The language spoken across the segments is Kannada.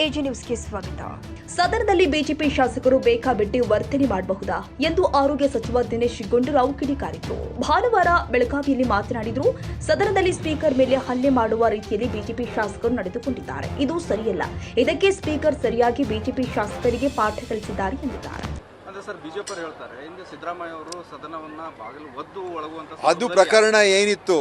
ಎಜಿ ನ್ಯೂಸ್ಗೆ ಸ್ವಾಗತ. ಸದನದಲ್ಲಿ ಬಿಜೆಪಿ ಶಾಸಕರು ಬೇಕಾಬಿಟ್ಟಿ ವರ್ತನೆ ಮಾಡಬಹುದಾ ಎಂದು ಆರೋಗ್ಯ ಸಚಿವ ದಿನೇಶ್ ಗುಂಡೂರಾವ್ ಕಿಡಿಕಾರಿದರು. ಭಾನುವಾರ ಬೆಳಗಾವಿಯಲ್ಲಿ ಮಾತನಾಡಿದರು. ಸದನದಲ್ಲಿ ಸ್ಪೀಕರ್ ಮೇಲೆ ಹಲ್ಲೆ ಮಾಡುವ ರೀತಿಯಲ್ಲಿ ಬಿಜೆಪಿ ಶಾಸಕರು ನಡೆದುಕೊಂಡಿದ್ದಾರೆ. ಇದು ಸರಿಯಲ್ಲ. ಇದಕ್ಕೆ ಸ್ಪೀಕರ್ ಸರಿಯಾಗಿ ಬಿಜೆಪಿ ಶಾಸಕರಿಗೆ ಪಾಠ ಕಲಿಸಿದ್ದಾರೆ ಎಂದಿದ್ದಾರೆ. ಅದು ಪ್ರಕರಣ ಏನಿತ್ತು,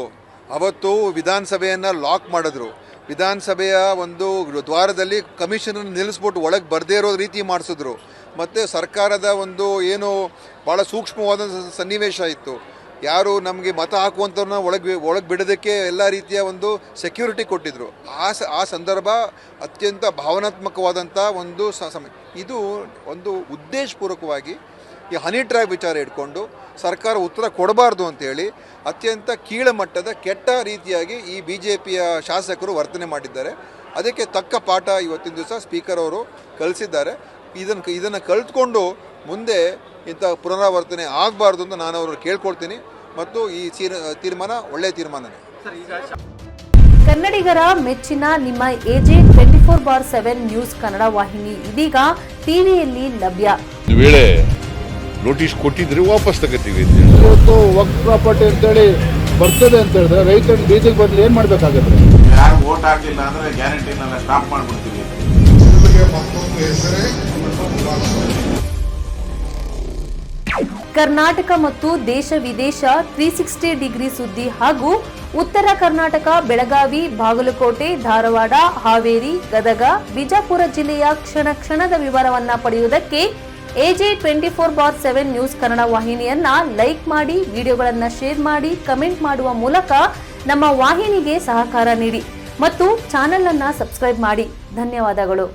ಅವತ್ತು ವಿಧಾನಸಭೆಯನ್ನ ಲಾಕ್ ಮಾಡಿದ್ರು. ವಿಧಾನಸಭೆಯ ಒಂದು ದ್ವಾರದಲ್ಲಿ ಕಮಿಷನರ್ ನಿಲ್ಲಿಸ್ಬಿಟ್ಟು ಒಳಗೆ ಬರದೇ ಇರೋ ರೀತಿ ಮಾಡಿಸಿದ್ರು. ಮತ್ತು ಸರ್ಕಾರದ ಒಂದು ಏನು ಭಾಳ ಸೂಕ್ಷ್ಮವಾದ ಸನ್ನಿವೇಶ ಇತ್ತು. ಯಾರು ನಮಗೆ ಮತ ಹಾಕುವಂಥವ್ರನ್ನ ಒಳಗೆ ಬಿಡೋದಕ್ಕೆ ಎಲ್ಲ ರೀತಿಯ ಒಂದು ಸೆಕ್ಯೂರಿಟಿ ಕೊಟ್ಟಿದ್ರು. ಆ ಸಂದರ್ಭ ಅತ್ಯಂತ ಭಾವನಾತ್ಮಕವಾದಂಥ ಒಂದು ಸಮಯ. ಇದು ಒಂದು ಉದ್ದೇಶಪೂರ್ವಕವಾಗಿ ಈ ಹನಿ ಟ್ರ್ಯಾಪ್ ವಿಚಾರ ಇಟ್ಕೊಂಡು ಸರ್ಕಾರ ಉತ್ತರ ಕೊಡಬಾರ್ದು ಅಂತೇಳಿ ಅತ್ಯಂತ ಕೀಳಮಟ್ಟದ ಕೆಟ್ಟ ರೀತಿಯಾಗಿ ಈ BJPಯ ಶಾಸಕರು ವರ್ತನೆ ಮಾಡಿದ್ದಾರೆ. ಅದಕ್ಕೆ ತಕ್ಕ ಪಾಠ ಇವತ್ತಿನ ದಿವಸ ಸ್ಪೀಕರ್ ಅವರು ಕಲಿಸಿದ್ದಾರೆ. ಇದನ್ನು ಕಲಿತ್ಕೊಂಡು ಮುಂದೆ ಇಂಥ ಪುನರಾವರ್ತನೆ ಆಗಬಾರ್ದು ಅಂತ ನಾನು ಅವ್ರನ್ನ ಕೇಳ್ಕೊಳ್ತೀನಿ. ಮತ್ತು ಈ ತೀರ್ಮಾನ ಒಳ್ಳೆಯ ತೀರ್ಮಾನನೇ. ಕನ್ನಡಿಗರ ಮೆಚ್ಚಿನ ನಿಮ್ಮ AJ 24/7 ನ್ಯೂಸ್ ಕನ್ನಡ ವಾಹಿನಿ ಇದೀಗ ಟಿವಿಯಲ್ಲಿ ಲಭ್ಯ. ವೇಳೆ ನೋಟಿಸ್ ಕೊಟ್ಟಿದ್ರೆ ವಾಪಸ್ ತಗೋತೀವಿ. ಇವತ್ತು ವಕ್ಫ್ ಪ್ರಾಪರ್ಟಿ ಅಂತೇಳಿ ಬರ್ತದೆ ಅಂತ ಹೇಳಿದ್ರೆ ರೈತರು ಬೀದಿಗೆ ಬದಲು ಏನು ಮಾಡಬೇಕಾಗುತ್ತೆ? ಯಾರು ವೋಟ್ ಹಾಕಲಿಲ್ಲ ಅಂದ್ರೆ ಗ್ಯಾರಂಟಿನೆಲ್ಲ ಸ್ಟಾಪ್ ಮಾಡಿಬಿಡ್ತೀವಿ. ಕರ್ನಾಟಕ ಮತ್ತು ದೇಶ ವಿದೇಶ 360 ಡಿಗ್ರಿ ಸುದ್ದಿ ಹಾಗೂ ಉತ್ತರ ಕರ್ನಾಟಕ ಬೆಳಗಾವಿ, ಬಾಗಲಕೋಟೆ, ಧಾರವಾಡ, ಹಾವೇರಿ, ಗದಗ, ಬಿಜಾಪುರ ಜಿಲ್ಲೆಯ ಕ್ಷಣದ ವಿವರವನ್ನ ಪಡೆಯುವುದಕ್ಕೆ AJ 24/7 ನ್ಯೂಸ್ ಕನ್ನಡ ವಾಹಿನಿಯನ್ನ ಲೈಕ್ ಮಾಡಿ, ವಿಡಿಯೋಗಳನ್ನ ಶೇರ್ ಮಾಡಿ, ಕಮೆಂಟ್ ಮಾಡುವ ಮೂಲಕ ನಮ್ಮ ವಾಹಿನಿಗೆ ಸಹಕಾರ ನೀಡಿ ಮತ್ತು ಚಾನೆಲ್ ಅನ್ನ ಸಬ್ಸ್ಕ್ರೈಬ್ ಮಾಡಿ. ಧನ್ಯವಾದಗಳು.